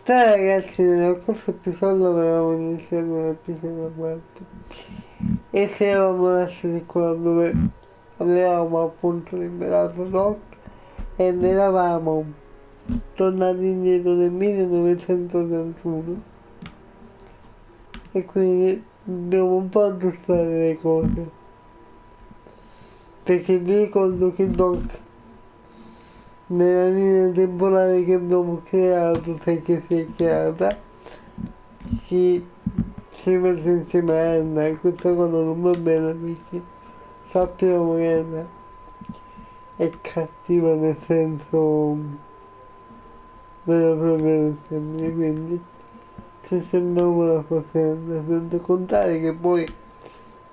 Ciao ragazzi, nello scorso episodio avevamo iniziato l'episodio 4 e se eravamo lasciati qua dove avevamo appunto liberato Doc ed eravamo tornati indietro nel 1931 e quindi devo un po' aggiustare le cose perché vi ricordo che Doc nella linea temporale che abbiamo creato, se che si è creata, si mette insieme a Anna e questa cosa non va bene perché sappiamo che Anna è cattiva nel senso vero e proprio nel termine, quindi se sembriamo la fosse Anna, senza contare che poi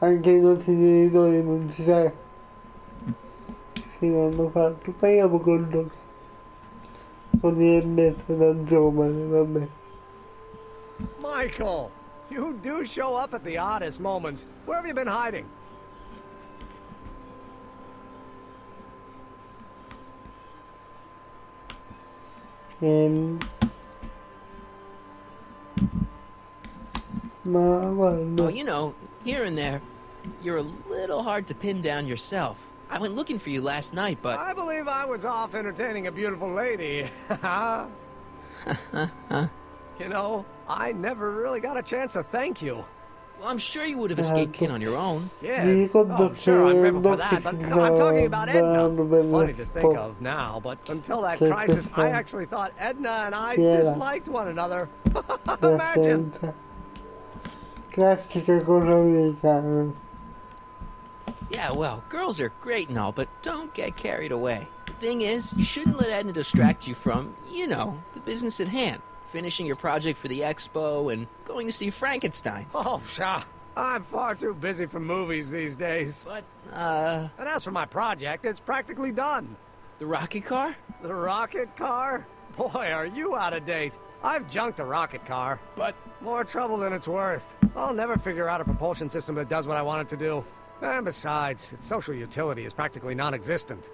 anche i nostri genitori non si sa che hanno fatto, parliamo con Doc. Con il metro da giovane, vabbè. Michael, you do show up at the oddest moments. Where have you been hiding? Ma guarda. Oh, you know, here and there, you're a little hard to pin down yourself. I went looking for you last night, but... I believe I was off entertaining a beautiful lady. You know, I never really got a chance to thank you. Well, I'm sure you would have escaped Kin on your own. Yeah, oh, sure, I'm grateful for that, but no, I'm talking about Edna. It's funny to think of now, but until that crisis, I actually thought Edna and I disliked one another. Imagine! Classica cosa americana. Yeah, well, girls are great and all, but don't get carried away. The thing is, you shouldn't let Edna distract you from, you know, the business at hand. Finishing your project for the expo and going to see Frankenstein. Oh, pshaw. I'm far too busy for movies these days. But, And as for my project, it's practically done. The rocket car? The rocket car? Boy, are you out of date. I've junked the rocket car. But... More trouble than it's worth. I'll never figure out a propulsion system that does what I want it to do. And besides, its social utility is practically non-existent.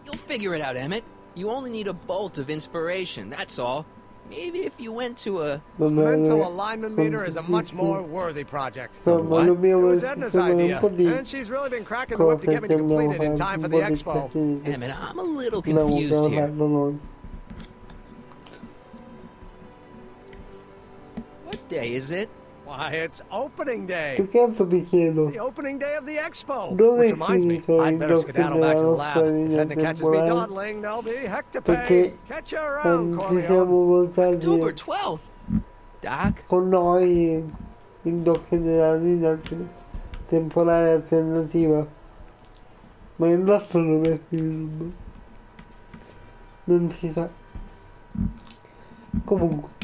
You'll figure it out, Emmett. You only need a bolt of inspiration, that's all. Maybe if you went to a... The mental alignment meter is a much more worthy project. What? It was Edna's idea, and she's really been cracking the whip to get me to complete it in time for the expo. Emmett, I'm a little confused here. What day is it? Why, it's opening day. The opening day of the expo. Which reminds me, I'd better skedaddle back to the lab. If Edna catches me dawdling, there'll be heck to pay. Catch you around, Corleone. October 12th. Doc? Con noi in Doc nella linea temporale alternativa. Ma il nostro dove è film? Non si sa. Comunque.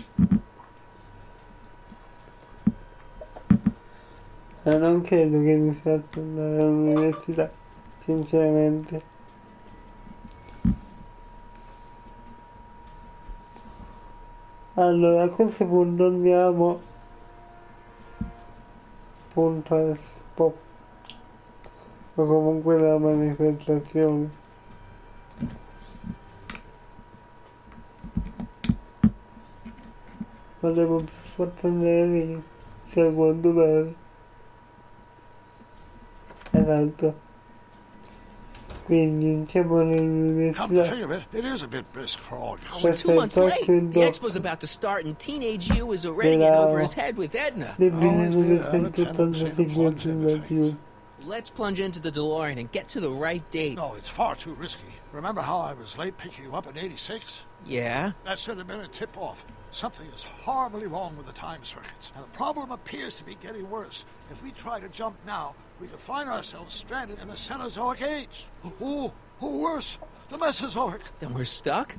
Non credo che mi faccia andare all'università, sinceramente. Allora, a questo punto andiamo appunto all'Expo, o comunque la manifestazione. Ma devo per forza andare lì, se a quanto pare. Esatto. Quindi siamo all'università. Come to think of it, it is a bit brisk for August. We're 2 months late. The expo's about to start and teenage you is already in over his head with Edna. Let's plunge into the DeLorean and get to the right date. No, it's far too risky. Remember how I was late picking you up in '86? Yeah? That should have been a tip-off. Something is horribly wrong with the time circuits, and the problem appears to be getting worse. If we try to jump now, we could find ourselves stranded in the Cenozoic age. Or worse, the Mesozoic. Then we're stuck?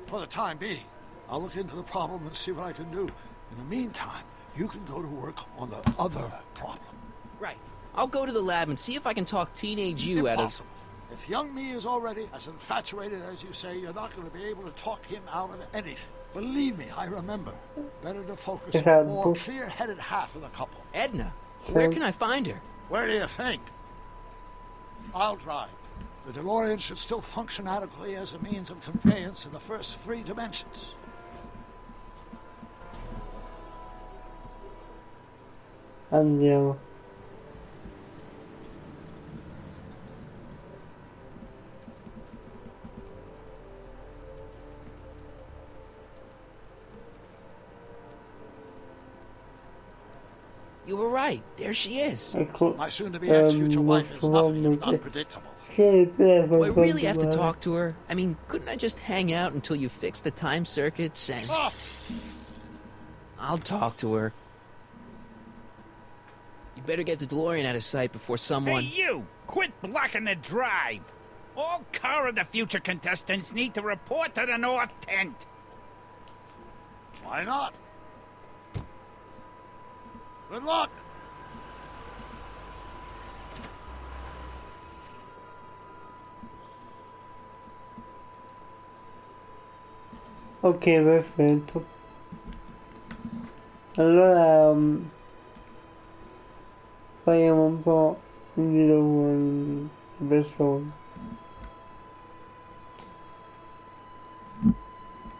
For the time being. I'll look into the problem and see what I can do. In the meantime, you can go to work on the other problem. Right. I'll go to the lab and see if I can talk teenage you out of... Impossible. If young me is already as infatuated as you say, you're not going to be able to talk him out of anything. Believe me, I remember. Better to focus on the more clear-headed half of the couple. Edna? Where can I find her? Where do you think? I'll drive. The DeLorean should still function adequately as a means of conveyance in the first 3 dimensions. Andiamo. You were right. There she is. Ecco, My soon-to-be ex-future wife is nothing if che unpredictable. il telefono Do I really have to quanto talk to her? I mean, couldn't I just hang out until you fix the time circuits and... Oh, I'll talk to her. You better get the DeLorean out of sight before someone... Hey, you! Quit blocking the drive! All car of the future contestants need to report to the North Tent. why not? Good luck! Ok, perfetto. Allora faiamo un po' in giro con le persone.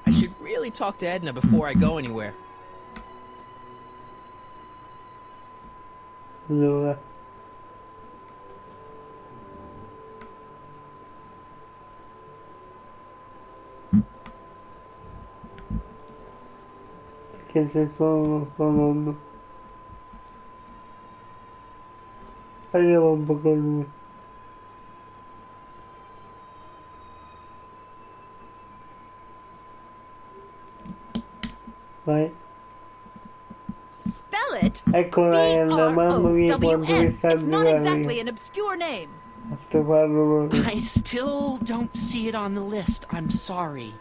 I should really talk to Edna before I go anywhere. Allora. Che se sono suonando. Parliamo un po' con lui. Vai. Spell it. Eccola la mamma mia quanto mi B-R-O-W-N. sta It's not exactly arrivando. an obscure name. Sto farlo proprio. I still don't see it on the list. I'm sorry.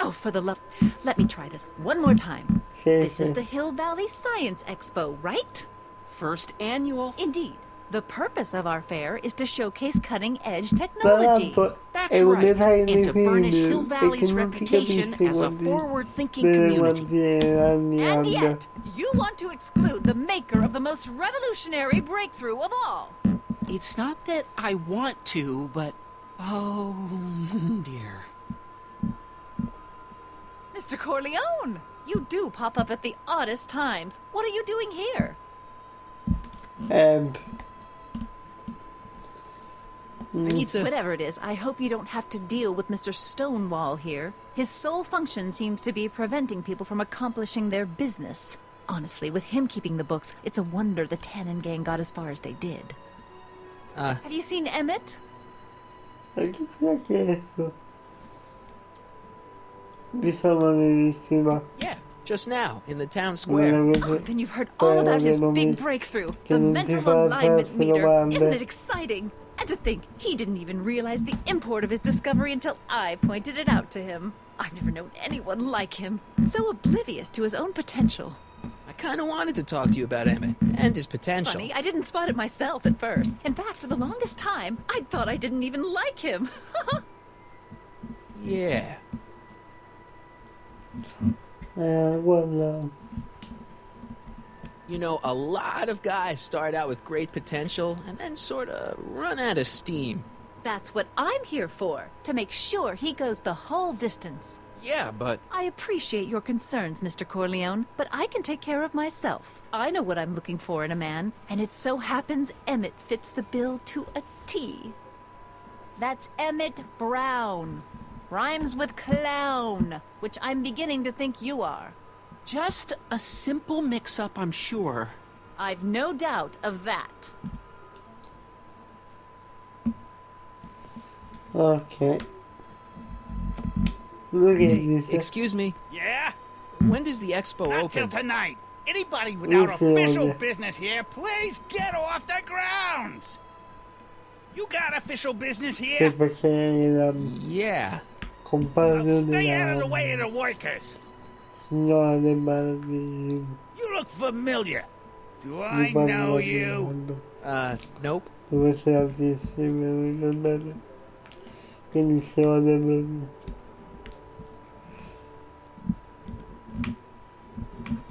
Oh, for the love... Let me try this one more time. Sì, This is sì. the Hill Valley Science Expo, right? First annual. Indeed. The purpose of our fair is to showcase cutting-edge Tra technology. l'altro That's è un right. dettaglio And nei to burnish film Hill perché Valley's non si reputation capisce as a quanti, forward-thinking bene community. quanti anni And abbia. yet, you want to exclude the maker of the most revolutionary breakthrough of all. It's not that I want to, but... Oh, dear. Mr. Corleone, you do pop up at the oddest times. What are you doing here? I need to... Whatever it is, I hope you don't have to deal with Mr. Stonewall here. His sole function seems to be preventing people from accomplishing their business. Honestly, with him keeping the books, it's a wonder the Tannen gang got as far as they did. Have you seen Emmett? Ma chi ti ha chiesto? Di sonorità. Yeah, just now, in the town Non square. avete Then you've heard all about his non mi- big breakthrough, che the non si mental fa alignment farsi meter. domande. Isn't it exciting? And to think, he didn't even realize the import of his discovery until I pointed it out to him. I've never known anyone like him. So oblivious to his own potential. I kind of wanted to talk to you about Emmett and his potential. Funny, I didn't spot it myself at first. In fact, for the longest time, I thought I didn't even like him. Yeah. Guarda. You know, a lot of guys start out with great potential and then sort of run out of steam. That's what I'm here for, to make sure he goes the whole distance. Yeah, but... I appreciate your concerns, Mr. Corleone, but I can take care of myself. I know what I'm looking for in a man, and it so happens Emmett fits the bill to a T. That's Emmett Brown. Rhymes with clown, which I'm beginning to think you are. Just a simple mix-up, I'm sure. I've no doubt of that. Ok. Lui che Hey, dice? excuse me. Yeah? When does the expo Not till open? tonight. Anybody without We'll see, official yeah. business here, please get off the grounds! You got official business Sì, here? perché era Yeah. compagno Now stay out of the way of della the workers. signora del bar di You look familiar. Do I bar know di you? Orlando, Nope. dove c'è altissimo, ricordate? Quindi si va da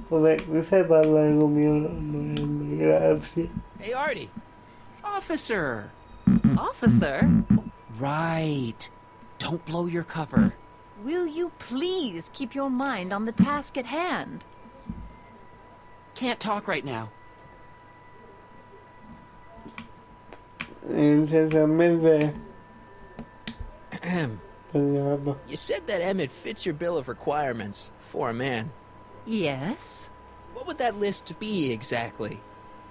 vabbè, mi fai parlare con mio nonno, grazie. Hey, Artie. Officer! Officer? Right. Don't blow your cover. Will you please keep your mind on the task at hand? Can't talk right now. Intensamente Ahem. peleado. You said that Emmett fits your bill of requirements for a man. Yes? What would that list be exactly?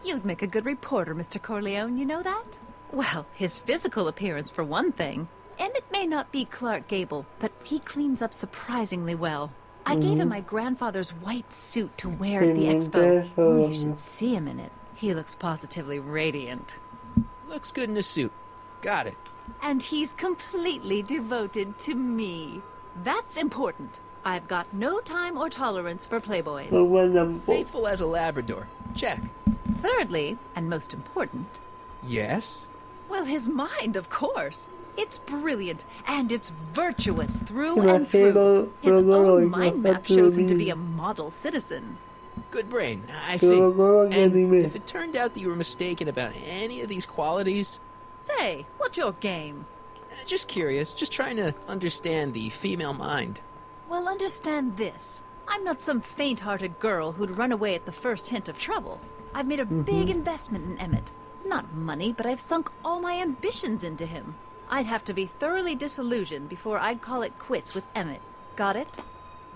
You'd make a good reporter, Mr. Corleone, you know that? Well, his physical appearance for one thing. Emmett may not be Clark Gable, but he cleans up surprisingly well. I gave him my grandfather's white suit to wear at the expo. Oh, you should see him in it. He looks positively radiant. Looks good in a suit. Got it. And he's completely devoted to me. That's important. I've got no time or tolerance for playboys. Faithful as a Labrador. Check. Thirdly, and most important, Yes? well, his mind, of course. It's brilliant, and it's virtuous through and through. His own mind map shows him to be a model citizen. Good brain. I see. And if it turned out that you were mistaken about any of these qualities... Say, what's your game? Just curious. Just trying to understand the female mind. Well, understand this. I'm not some faint-hearted girl who'd run away at the first hint of trouble. I've made a big investment in Emmett. Not money, but I've sunk all my ambitions into him. I'd have to be thoroughly disillusioned before I'd call it quits with Emmett. Got it?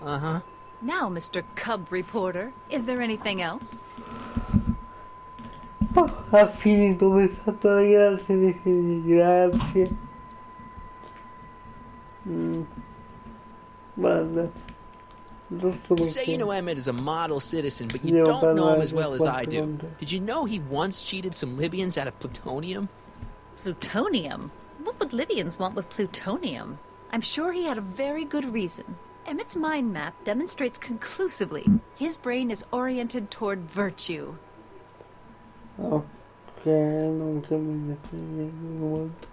Uh-huh. Now, Mr. Cub Reporter, is there anything else? Oh, ha finito, mi è fatto la grazia di finire, grazie. Guarda, giusto You say you know perché Emmett is a model citizen, but you devo don't know him parlare as well per as I quattro do. volte. Did you know he once cheated some Libyans out of plutonium? Plutonium? What would Libyans want with plutonium? I'm sure he had a very good reason. Emmett's mind map demonstrates conclusively his brain is oriented toward virtue. Ok, non capisco molto.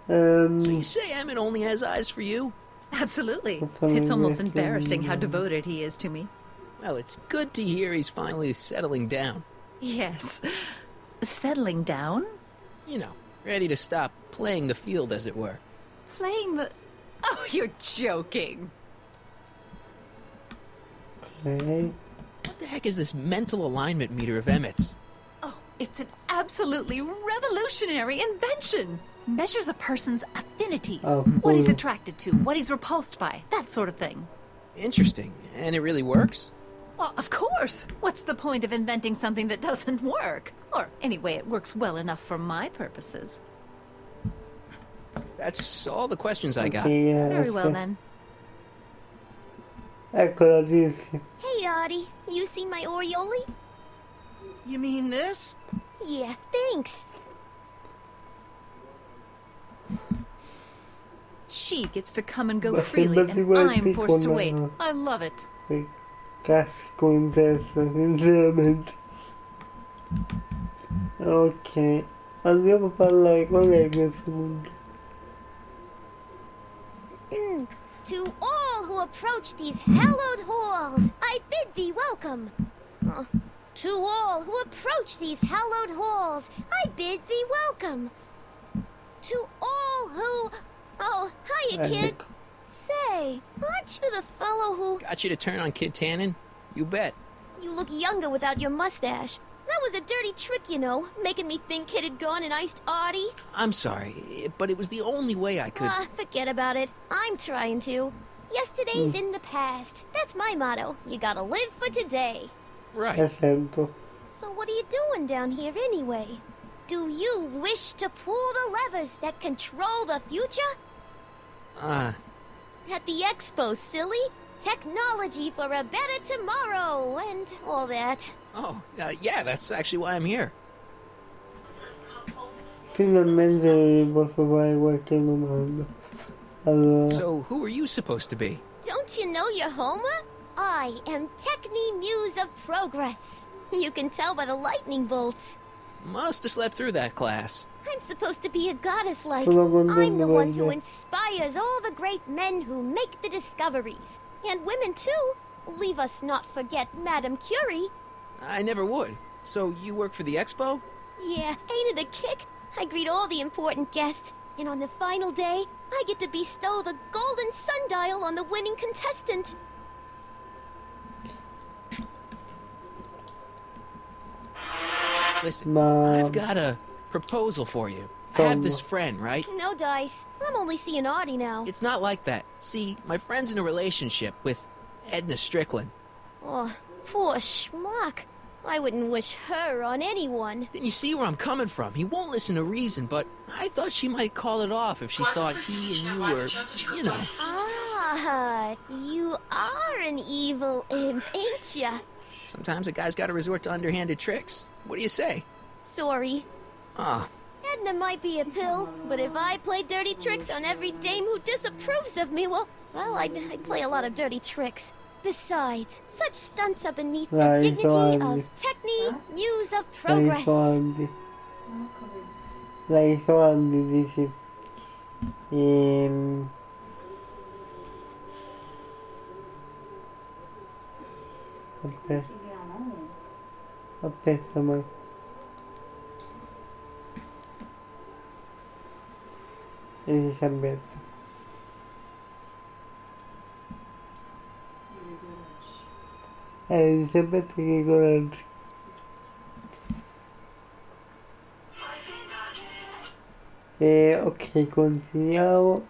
So you say Emmett only has eyes for you? Absolutely. It's almost embarrassing how devoted he is to me. Well, it's good to hear he's finally settling down. Yes. Settling down? You know, ready to stop playing the field, as it were. Playing the... Oh, you're joking. Ok. What the heck is this mental alignment meter of Emmett's? Oh, it's an absolutely revolutionary invention. Measures a person's affinities. Oh, what he's cool. attracted to, what he's repulsed by, that sort of thing. Interesting. And it really works? Well, of course. What's the point of inventing something that doesn't work? Or, anyway, it works well enough for my purposes. That's all the questions I got. Sì, Very well, sì. then. Eccola, Tizia. Hey, Audie, you seen my Oriole? You mean this? Yeah, thanks. She gets to come and go Ma freely, sembra and quasi I'm forced to con- wait. I love it. Che casco in testa, sinceramente. Ok, andiamo a parlare con lei a questo punto. To all who approach these hallowed halls, I bid thee welcome. To all who approach these hallowed halls, I bid thee welcome. To all who... Oh, hiya, kid. Ecco. Say, aren't you the fellow who... Got you to turn on Kid Tannen? You bet. You look younger without your mustache. That was a dirty trick, you know, making me think Kid had gone and iced Audie. I'm sorry, but it was the only way I could... Forget about it. I'm trying to. Yesterday's in the past. That's my motto. You gotta live for today. Right. Esatto. So what are you doing down here anyway? Do you wish to pull the levers that control the future? At the expo, silly. Technology for a better tomorrow and all that. Oh, yeah, that's actually why I'm here. Finalmente posso fare qualche domanda. Allora, So, who are you supposed to be? Don't you know your Homer? I am Techni Muse of Progress. You can tell by the lightning bolts. Must have slept through that class. I'm supposed to be a goddess-like. Sono contento I'm the one per who te. inspires all the great men who make the discoveries. And women, too. Leave us not forget Madame Curie. I never would. So, you work for the expo? Yeah, ain't it a kick? I greet all the important guests, and on the final day, I get to bestow the golden sundial on the winning contestant. Listen, I've got a proposal for you. I have this friend, right? No dice. I'm only seeing Artie now. It's not like that. See, my friend's in a relationship with Edna Strickland. Oh, poor schmuck. I wouldn't wish her on anyone. Then you see where I'm coming from. He won't listen to reason, but I thought she might call it off if she thought he and you were, you know. Ah, you are an evil imp, ain't ya? Sometimes a guy's got to resort to underhanded tricks. What do you say? Sorry. Ah. Edna might be a pill, but if I play dirty tricks on every dame who disapproves of me, well, I'd play a lot of dirty tricks. Besides, such stunts are beneath the dignity of technique, muse of progress. La hizo Andy, dice. Aspetta, ma... Elisabetta. Elisabetta che coraggio. Ok, continuiamo.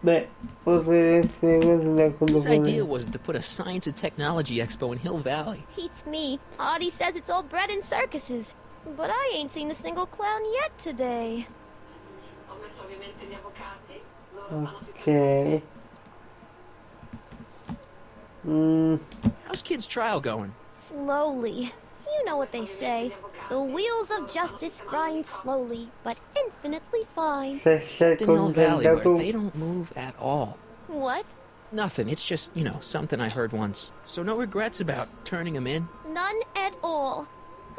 Beh, potrebbe essere cose da His idea was to put a science and technology expo in Hill Valley. Beats me. Artie says it's all bred in circuses. But I ain't seen a single clown yet today. Ok. How's Kid's trial going? Slowly. You know what they say. The wheels of justice grind slowly, but infinitely fine. In Hill Valley, where they don't move at all. What? Nothing. It's just, you know, something I heard once. So no regrets about turning him in? None at all.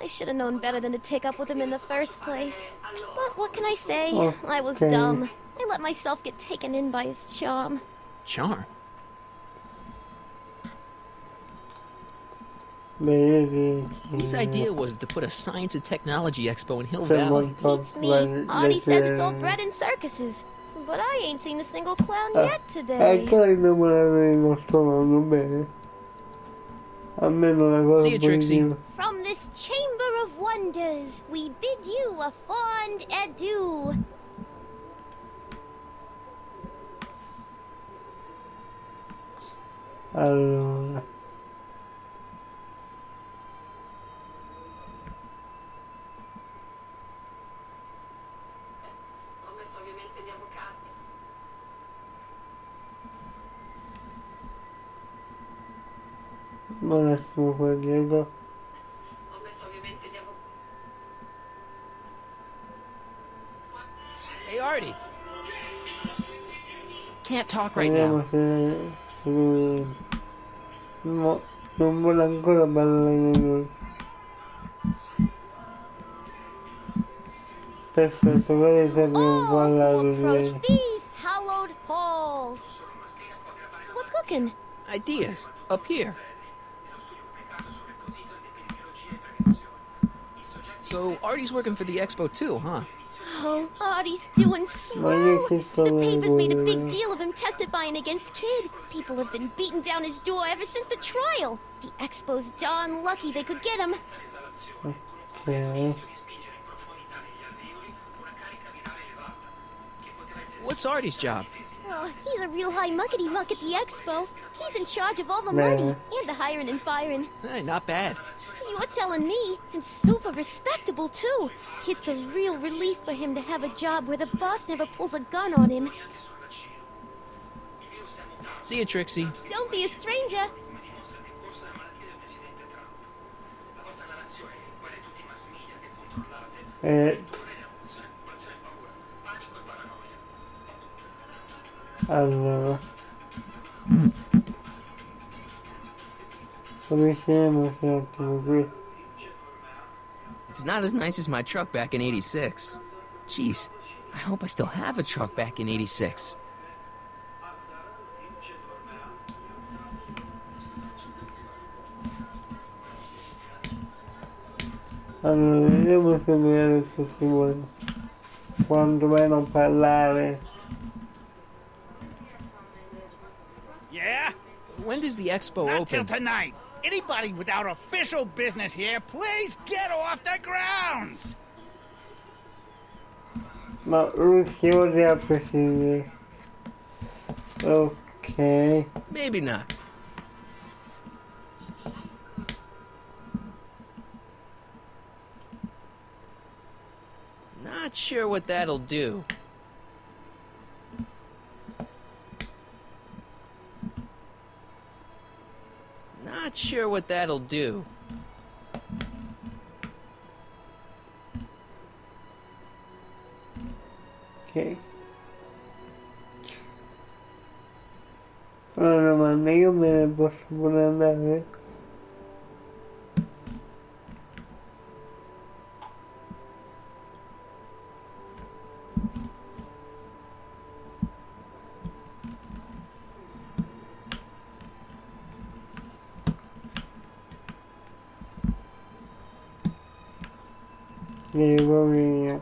I should have known better than to take up with him in the first place. But what can I say? I was dumb. I let myself get taken in by his charm. Charm? His idea was to put a science and technology expo in Hill Valley. Beats me. Artie says it's all bred in circuses. But I ain't seen a single clown yet today. See you, Trixie. From this chamber of wonders, we bid you a fond adieu. Allora. Un attimo qua dietro. Hey, Artie. Can't talk right now. No, non vuole ancora parlare con noi. Perfetto, ora sapevo parlare di lei. These hallowed halls. What's cooking? Ideas. Up here. So, Artie's working for the expo too, huh? Oh, Artie's doing swell. The papers made a big deal of him testifying against Kid. People have been beating down his door ever since the trial. The expo's darn lucky they could get him. Okay. What's Artie's job? Oh, he's a real high muckety-muck at the expo. He's in charge of all the money and the hiring and firing. Hey, not bad. You're telling me, and super respectable too. It's a real relief for him to have a job where the boss never pulls a gun on him. See you, Trixie. Don't be a stranger. Allora. Come siamo un attimo qui? It's not as nice as my truck back in '86. Jeez, I hope I still have a truck back in '86. Allora, vediamo se lui adesso si vuole quantomeno parlare. Yeah? When does the expo Not till open? tonight. Anybody without official business here, please get off the grounds! Ma lui si odia a preside. Ok. Maybe not. Not sure what that'll do. Not sure what that'll do. Ok. Allora, domanda, io me ne posso pure andare? Devo via.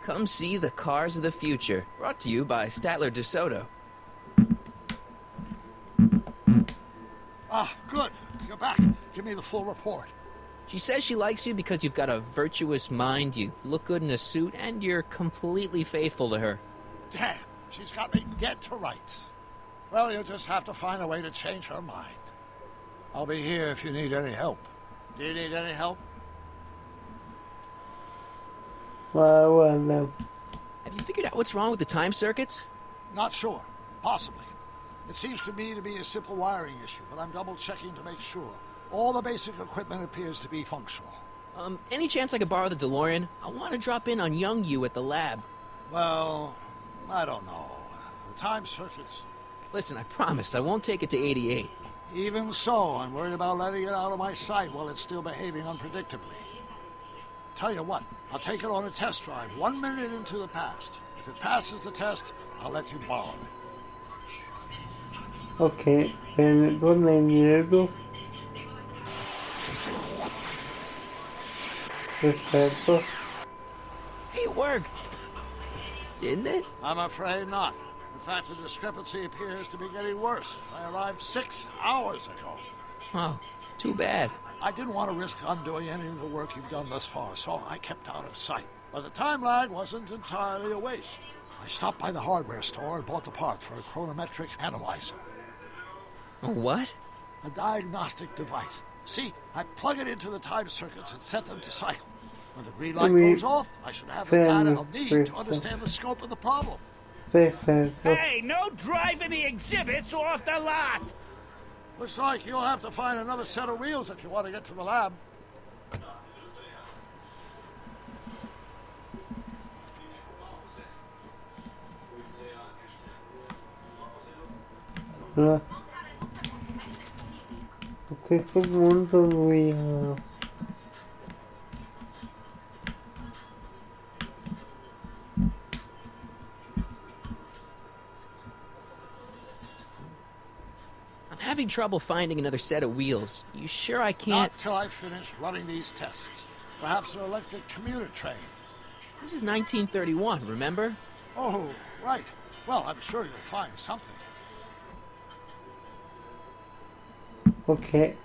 Come see the cars of the future. Brought to you by Statler DeSoto. Ah, good. You're back. Give me the full report. She says she likes you because you've got a virtuous mind, you look good in a suit, and you're completely faithful to her. Damn, she's got me dead to rights. Well, you'll just have to find a way to change her mind. I'll be here if you need any help. Do you need any help? Ma guarda, Have you figured out what's wrong with the time circuits? Not sure. Possibly. It seems to me to be a simple wiring issue, but I'm double-checking to make sure. All the basic equipment appears to be functional. Any chance I could borrow the DeLorean? I want to drop in on young you at the lab. Well, I don't know. The time circuits... Listen, I promise I won't take it to 88. Even so, I'm worried about letting it out of my sight while it's still behaving unpredictably. Tell you what, I'll take it on a test drive 1 minute into the past. If it passes the test, I'll let you borrow it. ok, bene, torna indietro. Perfetto. It worked! Didn't it? I'm afraid not. In fact, the discrepancy appears to be getting worse. I arrived 6 hours ago. Oh, too bad. I didn't want to risk undoing any of the work you've done thus far, so I kept out of sight. But the time lag wasn't entirely a waste. I stopped by the hardware store and bought the part for a chronometric analyzer. A what? A diagnostic device. See, I plug it into the time circuits and set them to cycle. When the green light goes off, I should have the data I'll need to understand the scope of the problem. Perfetto. Hey, no driving the exhibits off the lot! Looks like you'll have to find another set of wheels if you want to get to the lab. Allora, a questo punto lui ha... I'm having trouble finding another set of wheels. You sure I can't? Not till I finish running these tests. Perhaps an electric commuter train. This is 1931, remember? Oh, right. Well, I'm sure you'll find something. Ok.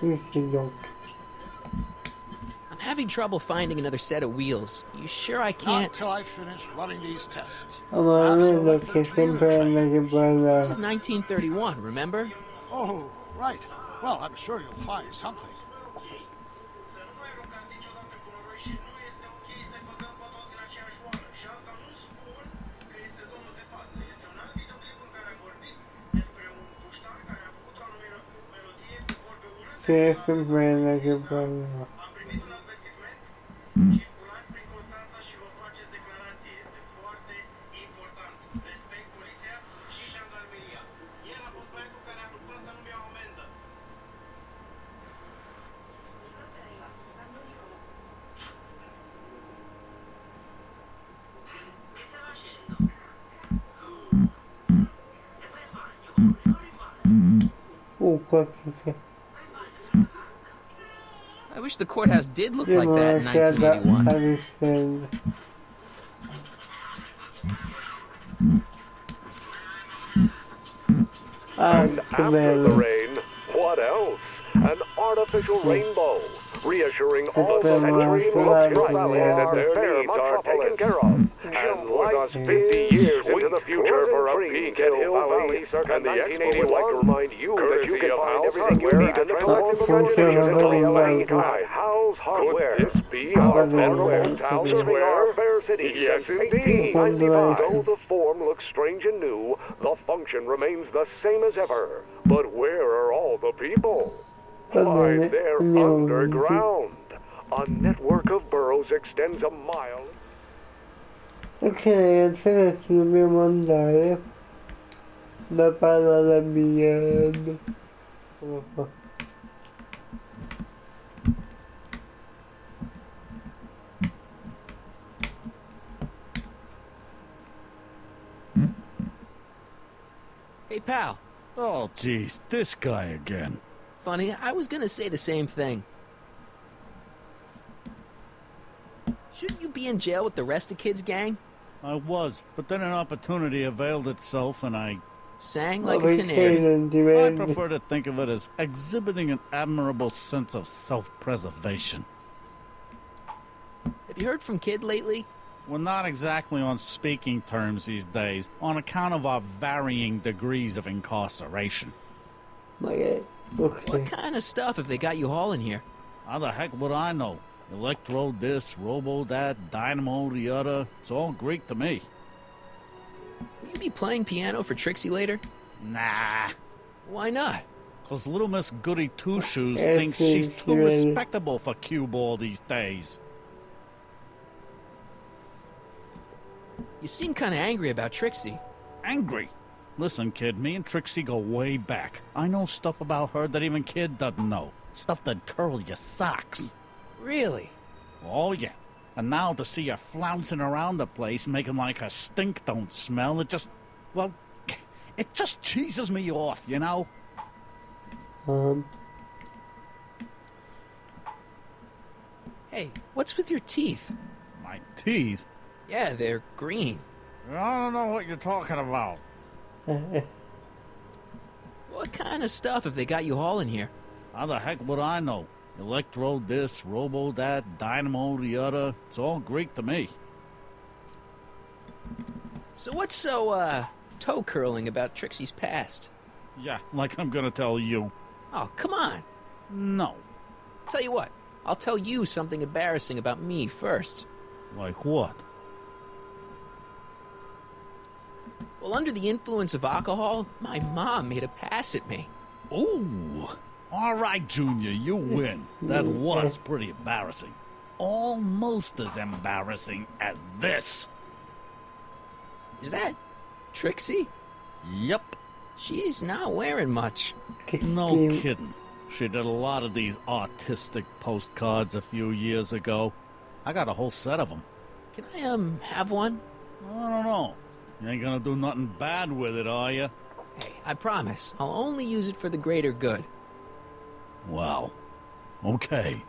Easy dog. I'm having trouble finding another set of wheels. You sure I Not can't? till I finish running these tests. Ah, ma Perhaps an non è che electric commuter sempre train. hanno che This parlare. is 1931, remember? Oh, right. Well, I'm sure you'll find something. Sì, è sempre hanno che parlare. qualche sia. I wish the courthouse did look Io like non that ho in lasciato 1981. Alessandro. Ah, And che after the bello. rain, what else? An artificial rainbow, reassuring all the Speriamo century anche Looks l'altro that vedo. their needs are taken care of. And like us 50 years into the future for a peek at Hill Valley and the Expo would like to remind you that you can find everything you need in the collective imagination of the at Hal's Hardware. Could this be our hardware town serving our fair city since 1895? Though the form looks strange and new, the function remains the same as ever. But where are all the people? Why, they're underground. A network of burrows extends a mile. Ok ragazzi, adesso dobbiamo andare da palla alla biliardo. Eccolo qua. Hey, pal. Oh, geez, this guy again. Funny, I was gonna say the same thing. Shouldn't you be in jail with the rest of kids' gang? I was, but then an opportunity availed itself and I Sang like a canary. I prefer to think of it as exhibiting an admirable sense of self-preservation. Have you heard from Kid lately? We're not exactly on speaking terms these days, on account of our varying degrees of incarceration. Okay. What kind of stuff have they got you hauling here? How the heck would I know? Electro this, robo that, dynamo the other. It's all Greek to me. Will you be playing piano for Trixie later? Nah. Why not? 'Cause little Miss Goody Two-Shoes thinks she's too respectable for cue ball these days. You seem kind of angry about Trixie. Angry? Listen, kid, me and Trixie go way back. I know stuff about her that even Kid doesn't know. Stuff that'd curl your socks. Really? Oh, yeah. And now to see her flouncing around the place, making like her stink don't smell, it just... well, it just cheeses me off, you know? Hey, what's with your teeth? My teeth? Yeah, they're green. I don't know what you're talking about. What kind of stuff have they got you hauling here? How the heck would I know? Electro this, robo that, dynamo the other. It's all Greek to me. So what's so, toe-curling about Trixie's past? Yeah, like I'm gonna tell you. Oh, come on. No. Tell you what, I'll tell you something embarrassing about me first. Like what? Well, under the influence of alcohol, my mom made a pass at me. Ooh. All right, Junior, you win. That was pretty embarrassing. Almost as embarrassing as this. Is that Trixie? Yep. She's not wearing much. No kidding. She did a lot of these artistic postcards a few years ago. I got a whole set of them. Can I, have one? I don't know. You ain't gonna do nothing bad with it, are you? Hey, I promise. I'll only use it for the greater good. Well, okay.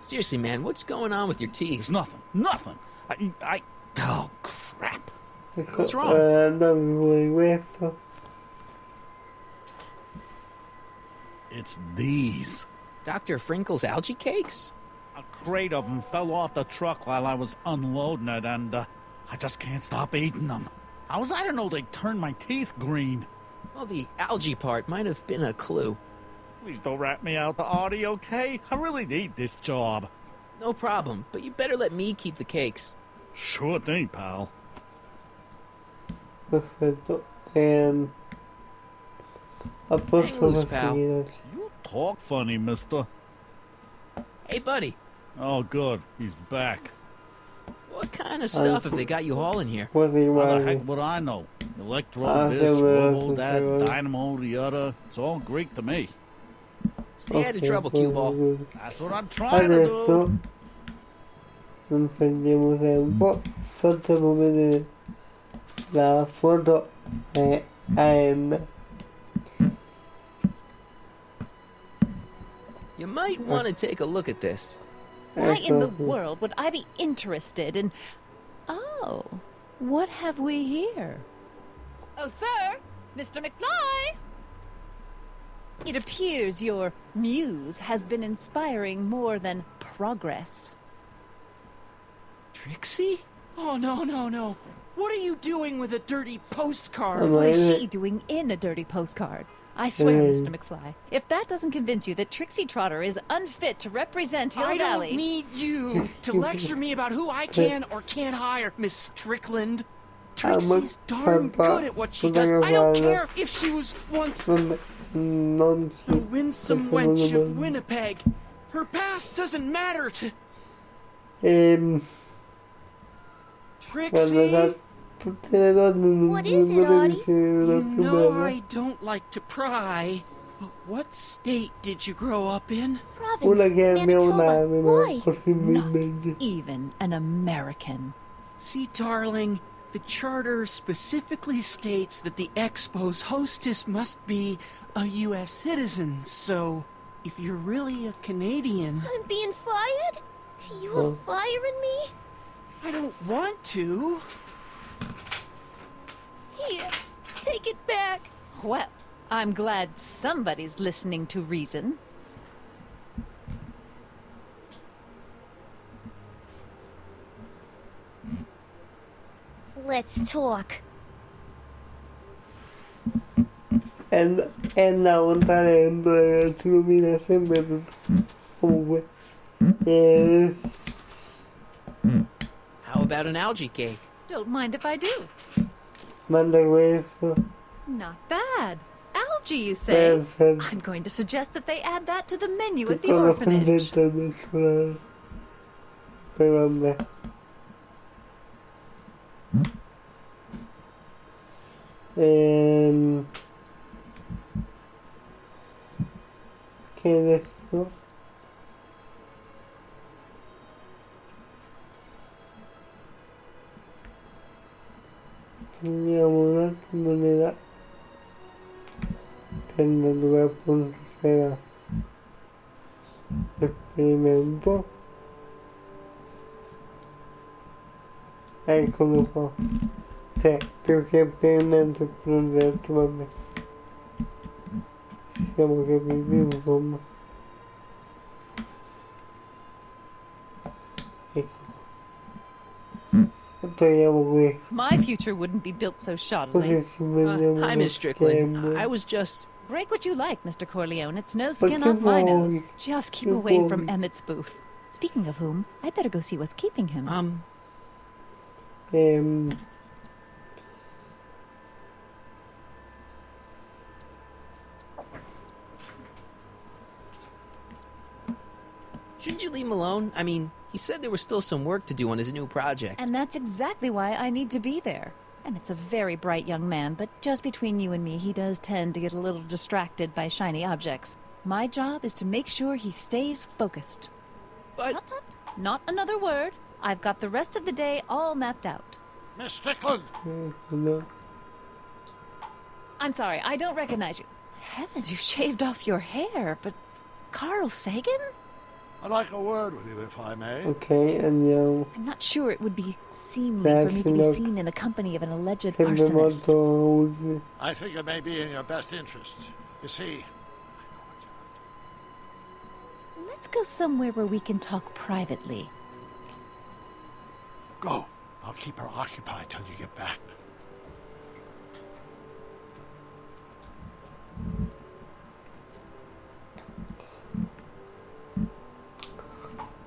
Seriously, man, what's going on with your teeth? It's nothing. Nothing. Oh, crap. What's wrong? It's these. Dr. Frinkle's algae cakes? A crate of them fell off the truck while I was unloading it, and I just can't stop eating them. How was I to know they'd turn my teeth green? Well, the algae part might have been a clue. Please don't rat me out, Artie, okay? I really need this job. No problem, but you better let me keep the cakes. Sure thing, pal. Perfetto. A Hang posto loose, pal. You talk funny, mister. Hey, buddy. Oh, good. He's back. What kind of stuff have they got you hauling here? How the heck would I know? Electro this, robo that, dynamo the other. It's all Greek to me. Stay out of trouble, cue ball. That's what I'm trying to do. non perdiamo tempo, fatelo vedere la foto a Anne. You might want to take a look at this. Why in the world would I be interested in... Oh, what have we here? Oh, sir! Mr. McFly! It appears your muse has been inspiring more than progress. Trixie? Oh, no. What are you doing with a dirty postcard? What is she doing in a dirty postcard? I swear, Mr. McFly, if that doesn't convince you that Trixie Trotter is unfit to represent Hill I Valley... don't need you to lecture me about who I can or can't hire, Miss Strickland. Trixie's darn good at what she does. I don't care if she was once the winsome wench of Winnipeg. Her past doesn't matter to... Trixie? What is it, Artie? You know I don't like to pry, but what state did you grow up in? Province, Manitoba. Why? Not even an American. See, darling, the charter specifically states that the Expo's hostess must be a U.S. citizen, so if you're really a Canadian... I'm being fired? You are firing me? I don't want to. Here, take it back. Well, I'm glad somebody's listening to reason. Let's talk. E andavo talento ragazzi, lo mira sempre tutto. Comunque. How about an algae cake? Don't mind if I do. Manda questo. Not bad. Algae, you say? Perfetto. I'm going to suggest that they add that to the menu at the Sono orphanage. contento adesso. Poi vabbè. Che adesso? Vediamo un attimo nella tenda dove appunto sarà l'esperimento. Eccolo qua. Sì, più che esperimento è progetto, vabbè. Ci siamo capiti, insomma. Ecco. E togliamo questo. My future wouldn't be built so shoddily. Così ci vediamo. Hi, Miss Strickland. I was just... Break what you like, Mr. Corleone. It's no skin off my nose. Just keep away from Emmett's booth. Speaking of whom, I better go see what's keeping him. Shouldn't you leave him alone? I mean, he said there was still some work to do on his new project. And that's exactly why I need to be there. Emmett's a very bright young man, but just between you and me, he does tend to get a little distracted by shiny objects. My job is to make sure he stays focused. But... Tut tut. Not another word. I've got the rest of the day all mapped out. Miss Strickland! I'm sorry, I don't recognize you. Heavens, you shaved off your hair, but... Carl Sagan? I'd like a word with you, if I may. Ok, andiamo. I'm not sure it would be seemly for me to be seen in the company of an alleged arsonist. Molto utile. I think it may be in your best interest. You see, I know what you're up Let's go somewhere where we can talk privately. to. Go. I'll keep her occupied till you get back.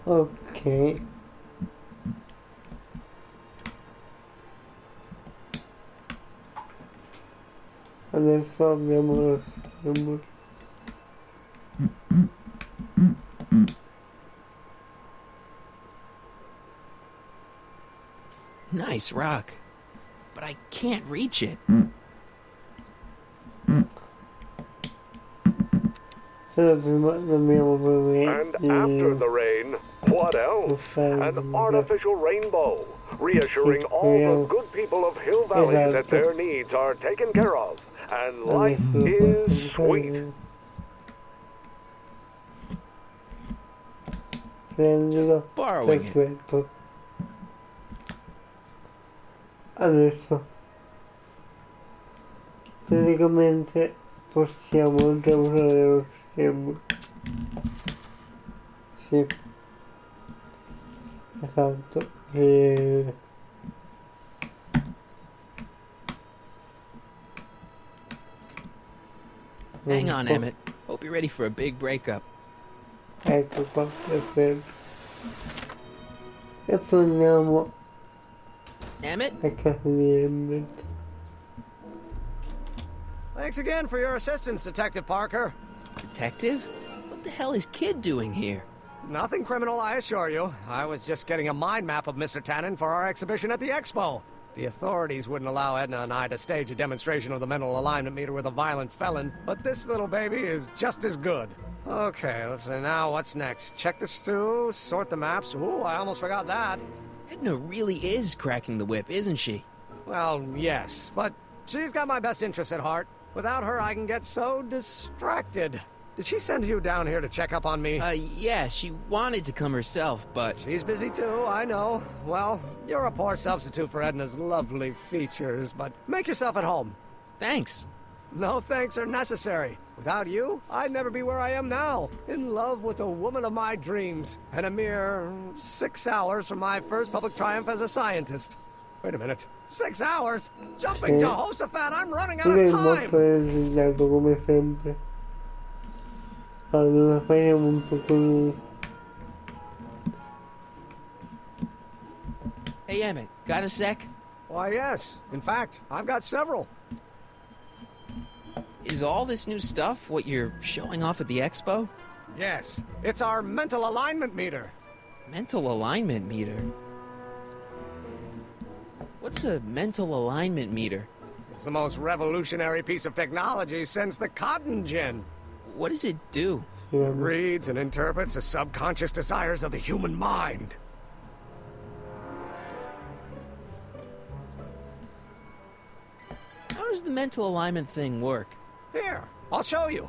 Ok. Adesso abbiamo lo schermo. Nice rock. But I can't reach it. Però prima dobbiamo vedere. And after the rain, What else? An artificial rainbow, reassuring all the good people of Hill Valley that their needs are taken care of, and life is sweet. Prendilo, borrowing it. perfetto. Adesso teoricamente possiamo già usare lo schermo. Sì, esatto. Hang on, Emmett. Hope you're ready for a big breakup. Ecco qua, perfetto. E torniamo Emmett? a casa di Emmett. Thanks again for your assistance, Detective Parker. Detective? What the hell is Kid doing here? Nothing criminal, I assure you. I was just getting a mind map of Mr. Tannen for our exhibition at the Expo. The authorities wouldn't allow Edna and I to stage a demonstration of the mental alignment meter with a violent felon, but this little baby is just as good. Okay, let's see now what's next. Check the stew, sort the maps. Ooh, I almost forgot that. Edna really is cracking the whip, isn't she? Well, yes, but she's got my best interests at heart. Without her, I can get so distracted. Did she send you down here to check up on me? Yeah, she wanted to come herself, but... She's busy too, I know. Well, you're a poor substitute for Edna's lovely features, but make yourself at home. Thanks. No thanks are necessary. Without you, I'd never be where I am now. In love with the woman of my dreams. And a mere 6 hours from my first public triumph as a scientist. Wait a minute. 6 hours? Jumping Jehoshaphat, I'm running out of time! Esagerato come sempre. Allora facciamo un po' con... Hey, Emmett, got a sec? Why, yes. In fact, I've got several. Is all this new stuff what you're showing off at the expo? Yes. It's our mental alignment meter. Mental alignment meter? What's a mental alignment meter? It's the most revolutionary piece of technology since the cotton gin. What does it do? Reads and interprets the subconscious desires of the human mind. How does the mental alignment thing work? Here, I'll show you.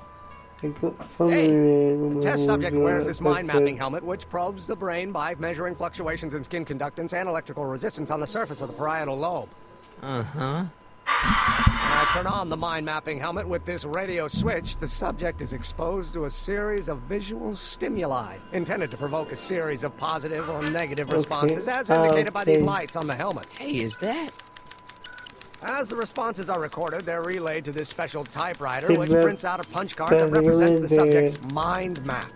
Ecco, The test subject wears this mind-mapping helmet, which probes the brain by measuring fluctuations in skin conductance and electrical resistance on the surface of the parietal lobe. Uh-huh. When I turn on the mind-mapping helmet with this radio switch, the subject is exposed to a series of visual stimuli, intended to provoke a series of positive or negative responses, as indicated by these lights on the helmet. Hey, is that... As the responses are recorded, they're relayed to this special typewriter, which prints out a punch card that represents the subject's mind map.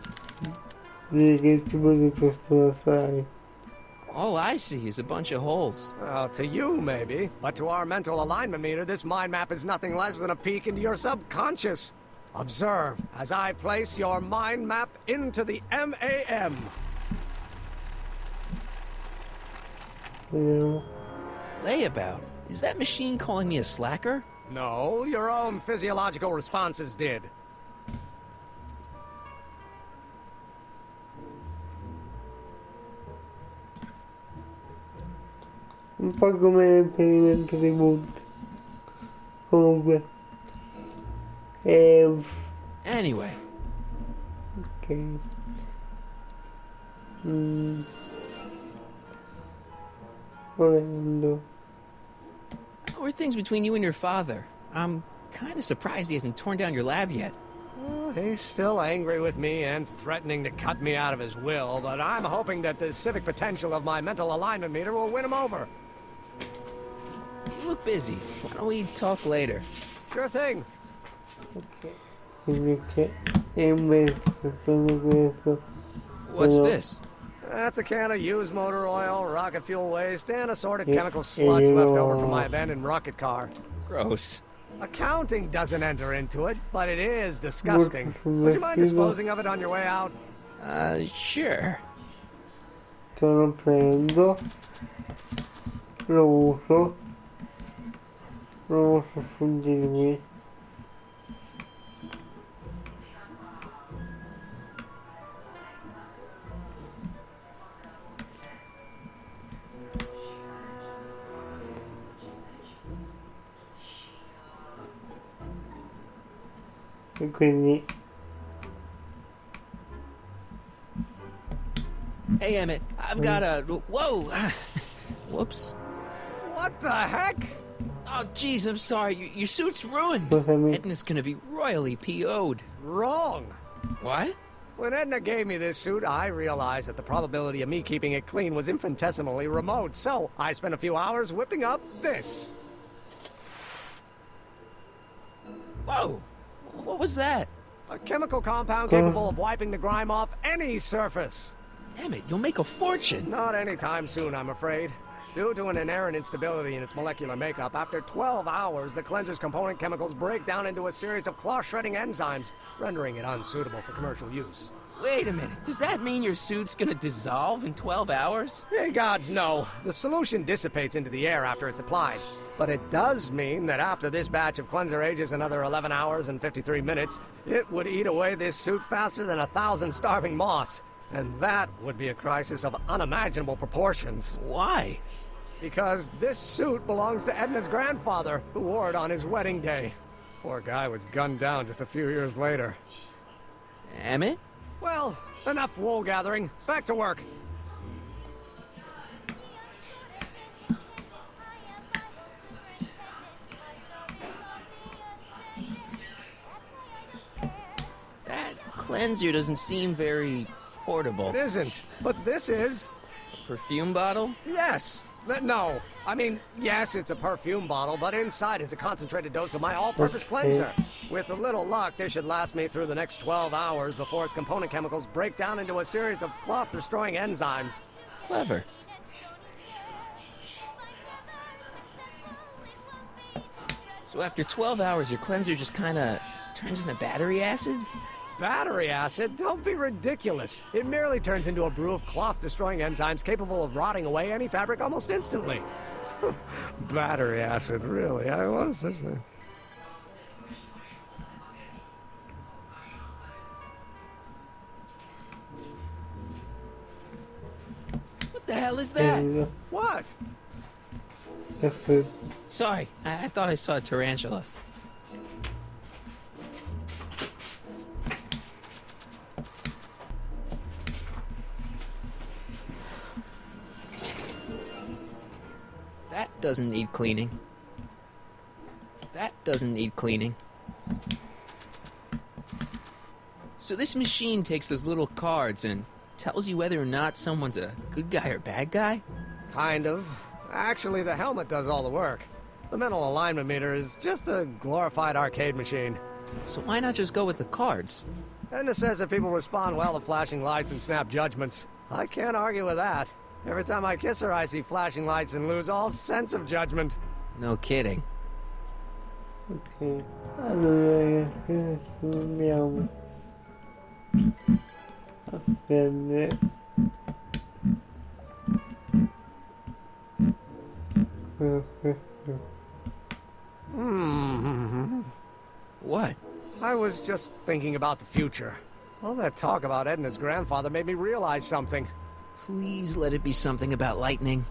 All I see is a bunch of holes. Well, to you, maybe. But to our mental alignment meter, this mind map is nothing less than a peek into your subconscious. Observe as I place your mind map into the MAM. Layabout. Is that machine calling me a slacker? No, your own physiological responses did. Un po' come l'esperimento di punti. Comunque. Anyway. Ok. Volendo. How are things between you and your father? I'm kind of surprised he hasn't torn down your lab yet. He's still angry with me and threatening to cut me out of his will, but I'm hoping that the civic potential of my mental alignment meter will win him over. You look busy. Why don't we talk later? Sure thing. Ok. Invece è questo. What's this? That's a can of used motor oil, rocket fuel waste, and assorted chemical sludge left over from my abandoned rocket car. Gross. Accounting doesn't enter into it, but it is disgusting. Would you mind disposing of it on your way out? Sure. Lo prendo. Lo uso su di lui. E quindi... Hey, Emmett, I've got a... Whoa! Whoops. What the heck? Oh, jeez, I'm sorry. Your suit's ruined. Scusami. Edna's gonna be royally PO'd. Wrong. What? When Edna gave me this suit, I realized that the probability of me keeping it clean was infinitesimally remote, so I spent a few hours whipping up this. Whoa! What was that? A chemical compound capable of wiping the grime off any surface. Emmett, you'll make a fortune. Not anytime soon, I'm afraid. Due to an inherent instability in its molecular makeup, after 12 hours, the cleanser's component chemicals break down into a series of cloth-shredding enzymes, rendering it unsuitable for commercial use. Wait a minute. Does that mean your suit's gonna dissolve in 12 hours? Hey, gods, no. The solution dissipates into the air after it's applied. But it does mean that after this batch of cleanser ages another 11 hours and 53 minutes, it would eat away this suit faster than 1,000 starving moths. And that would be a crisis of unimaginable proportions. Why? Because this suit belongs to Edna's grandfather, who wore it on his wedding day. Poor guy was gunned down just a few years later. Emmett? Well, enough wool gathering. Back to work. That cleanser doesn't seem very portable. It isn't, but this is. Perfume bottle? Yes. No. I mean, yes, it's a perfume bottle, but inside is a concentrated dose of my all-purpose cleanser. With a little luck, this should last me through the next 12 hours before its component chemicals break down into a series of cloth-destroying enzymes. Clever. So after 12 hours, your cleanser just kinda turns into battery acid? Battery acid? Don't be ridiculous. It merely turns into a brew of cloth-destroying enzymes capable of rotting away any fabric almost instantly. Battery acid, really? What does this mean? What the hell is that? What? Sorry, I thought I saw a tarantula. That doesn't need cleaning. That doesn't need cleaning. So this machine takes those little cards and tells you whether or not someone's a good guy or bad guy? Kind of. Actually, the helmet does all the work. The mental alignment meter is just a glorified arcade machine. So why not just go with the cards? Edna says that people respond well to flashing lights and snap judgments. I can't argue with that. Every time I kiss her, I see flashing lights and lose all sense of judgment. No kidding. Ok, allora adesso andiamo a prendere questo. What? I was just thinking about the future. All that talk about Edna's grandfather made me realize something. Please let it be something about lightning.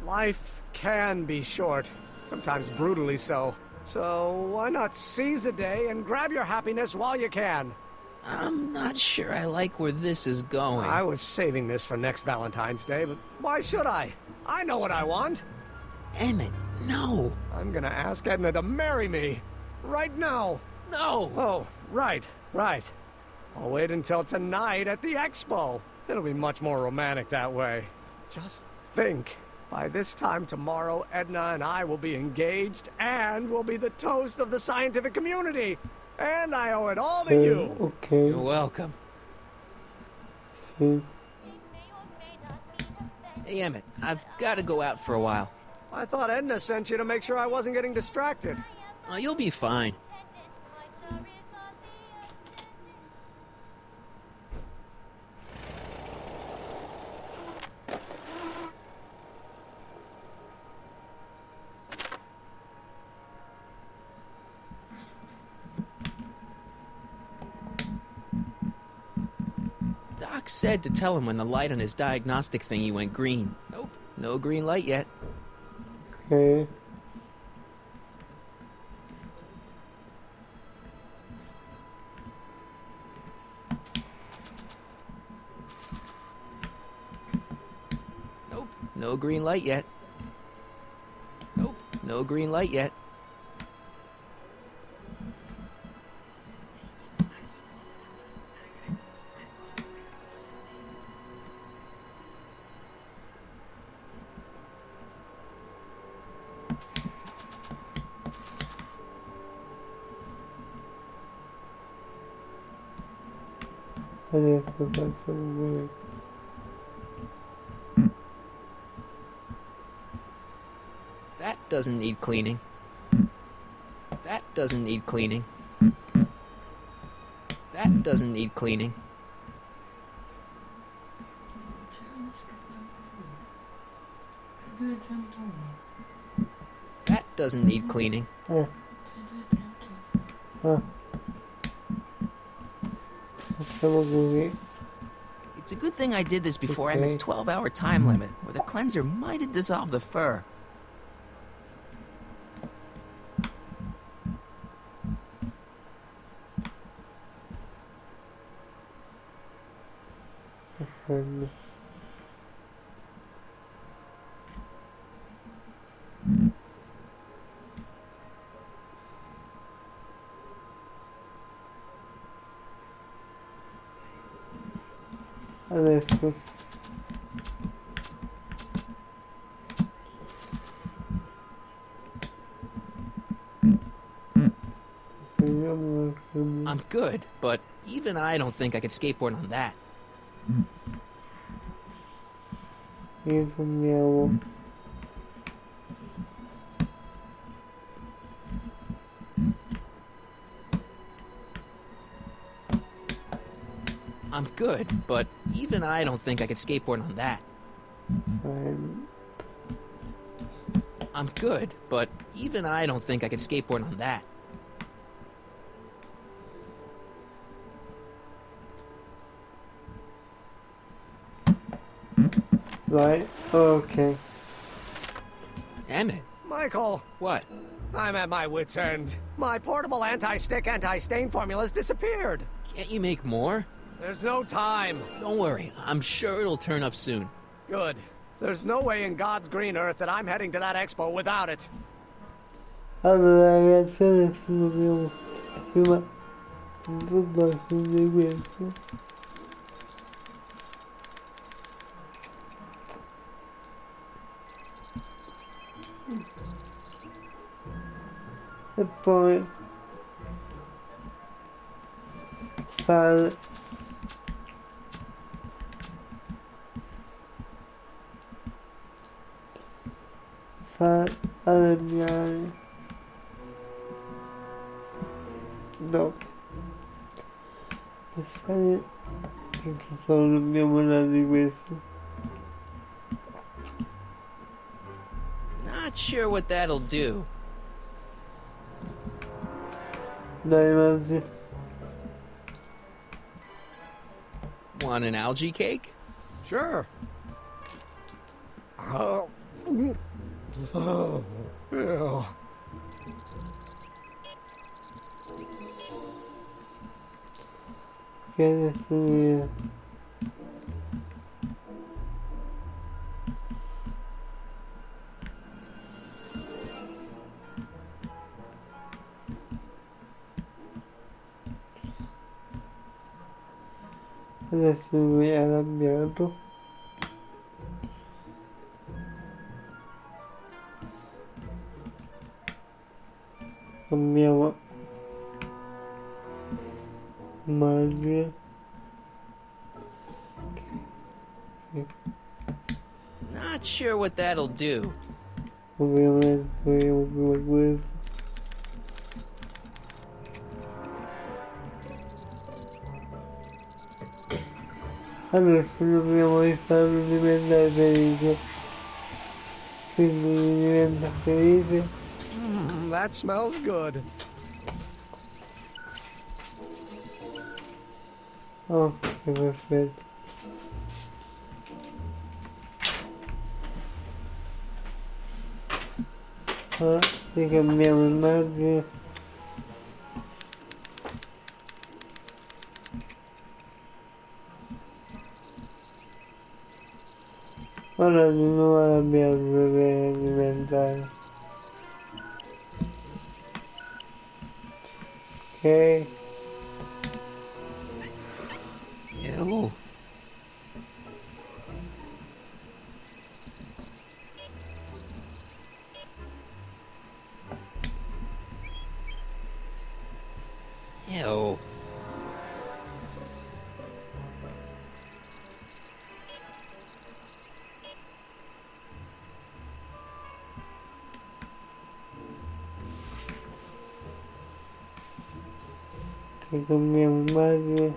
Life can be short, sometimes brutally so. So why not seize the day and grab your happiness while you can? I'm not sure I like where this is going. I was saving this for next Valentine's Day, but why should I? I know what I want. Emmett, no. I'm gonna ask Edna to marry me. Right now. No! Oh, right. I'll wait until tonight at the expo. It'll be much more romantic that way. Just think. By this time tomorrow, Edna and I will be engaged and will be the toast of the scientific community. And I owe it all to you. Okay. You're welcome. Sì. Hey, Emmett, I've got to go out for a while. I thought Edna sent you to make sure I wasn't getting distracted. Oh, you'll be fine. Doc said to tell him when the light on his diagnostic thingy went green. Nope, no green light yet. Okay. green light yet. Nope, no green light yet. Adesso faccio un That doesn't need cleaning. That doesn't need cleaning. That doesn't need cleaning. That doesn't need cleaning. Facciamo così. It's a good thing I did this before Emmett's 12-hour time limit, or the cleanser might have dissolved the fur. Adesso I'm good, but even I don't think I could skateboard on that. Andiamo. I'm good, but even I don't think I could skateboard on that. I'm good, but even I don't think I could skateboard on that. Right, okay. Emmett. Michael, What? I'm at my wit's end. My portable anti-stick, anti-stain formula's disappeared. Can't you make more? There's no time. Don't worry, I'm sure it'll turn up soon. Good. There's no way in God's green earth that I'm heading to that expo without it. Allora ragazzi, adesso dobbiamo prima ricordarci di questo. E poi fare arrabbiare no per fare tutto solo dobbiamo dare di questo. Not sure what that'll do. Dai mangi. Want an algae cake? Sure. Oh. Oh. Ew. Che adesso mi adesso mi è arrabbiato. Cambiamo immagine. Not sure what that'll do. Ovviamente facciamo come questo. Adesso dobbiamo farlo diventare felice. Quindi diventa felice. That smells good. Ok, perfetto. Ricambiamo immagine. Ora di nuovo la mia deve diventare. Ok. Ew. Ew. Che con mia madre.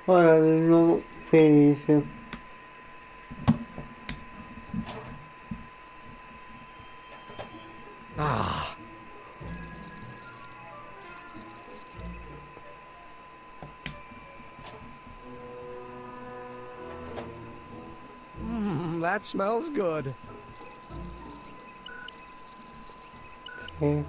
Ora di nuovo felice. Ah. That smells good. Ok.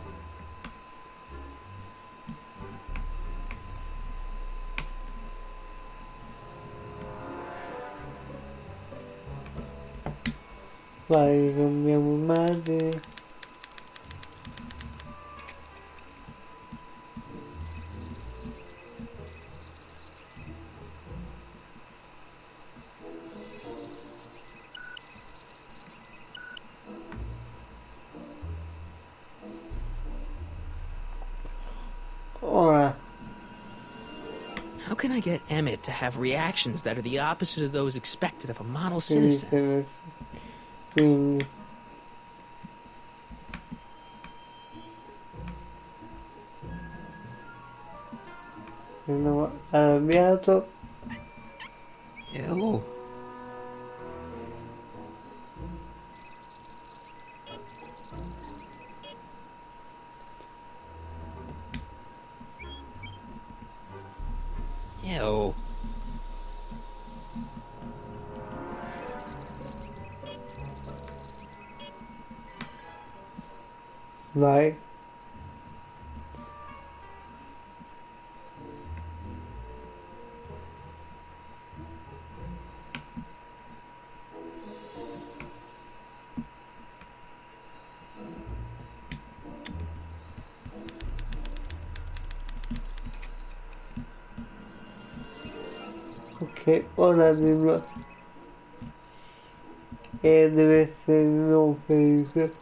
Vai con mia madre. Ora. How can I get Emmett to have reactions that are the opposite of those expected of a model citizen? Felice. Quindi. Sono arrabbiato. Ew. Ew. Vai. Ok, ora di nuovo. E deve essere di nuovo felice.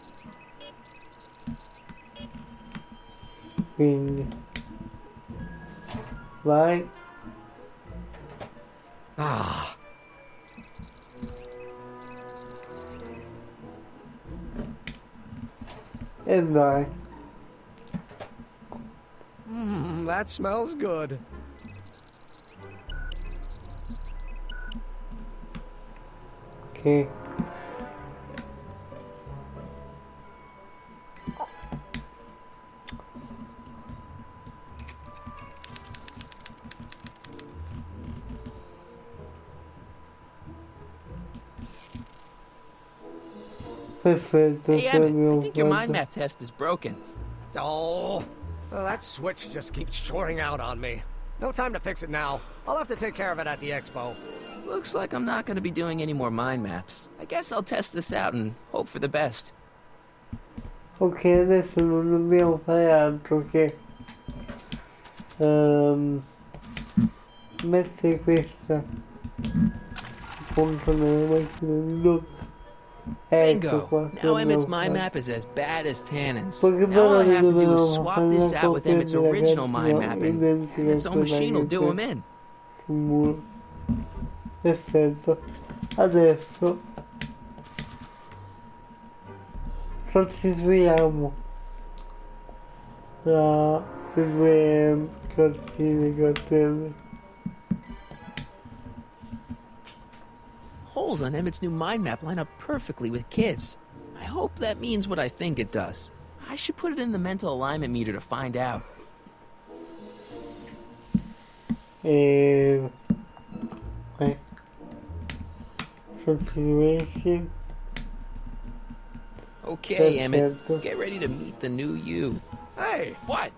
Quindi. Vai. Ah. E vai. That smells good. Ok. Perfetto, Hey, ce Emmett, I l'abbiamo think your mind fatto. map test is broken. Oh, well, that switch just keeps shorting out on me. No time to fix it now. I'll have to take care of it at the expo. Looks like I'm not going to be doing any more mind maps. I guess I'll test this out and hope for the best. Ok, adesso non dobbiamo fare altro che mettere questa appunto nella macchina di Doc. Ecco Bingo! qua, che Now Emmett's abbiamo mind fatto. map is as bad as Tannen's. Poche Now all I parole have to do is dovevamo swap fare this una out with copia Emmett's della original mind cartina mapping, identica and its a own quella machine will che do c'è him in. sul muro. Perfetto. Adesso sostituiamo le due cartelle. Holes on Emmett's new mind map line up perfectly with kids. I hope that means what I think it does. I should put it in the mental alignment meter to find out. Sostituisci. Okay, Emmett, get ready to meet the new you. Hey! What?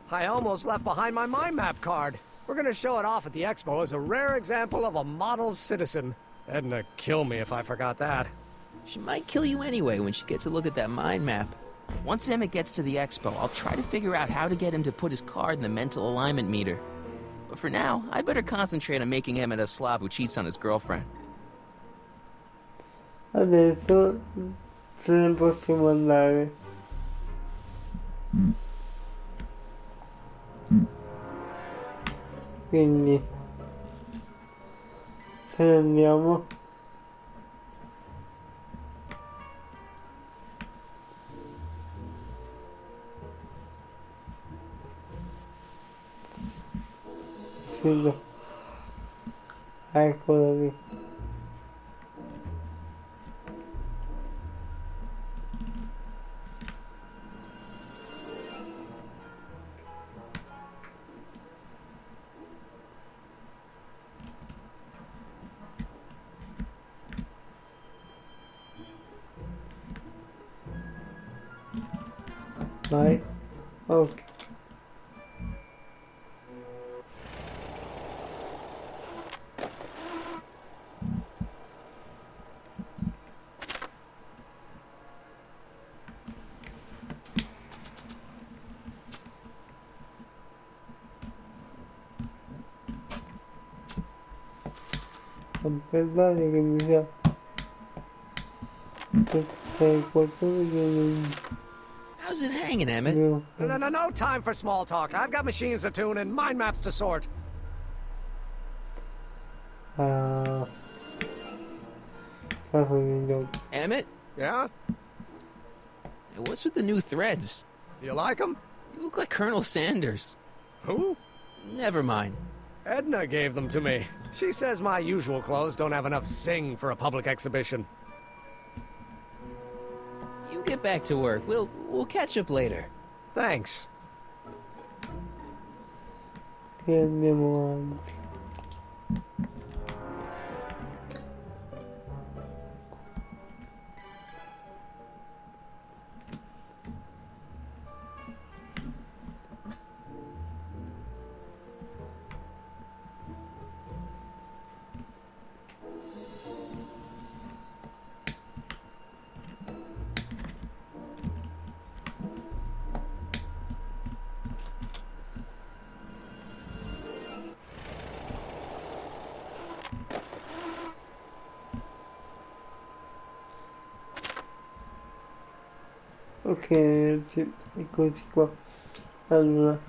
I almost left behind my mind map card. We're gonna show it off at the expo as a rare example of a model citizen. Edna kill me if I forgot that. She might kill you anyway when she gets a look at that mind map. Once Emmett gets to the expo, I'll try to figure out how to get him to put his card in the mental alignment meter. But for now, I better concentrate on making Emmett a slob who cheats on his girlfriend. Adesso ce ne possiamo andare. Quindi se ne andiamo. Sì, eccola lì. Vai. Ok. Non pensate che mi sa che c'è qualcosa che non... How's it hanging, Emmett? No time for small talk. I've got machines to tune and mind maps to sort. Emmett? Yeah? What's with the new threads? You like them? You look like Colonel Sanders. Who? Never mind. Edna gave them to me. She says my usual clothes don't have enough zing for a public exhibition. You get back to work. We'll catch up later. Thanks. Che andiamo avanti. Ok ragazzi, eccoci qua. Allora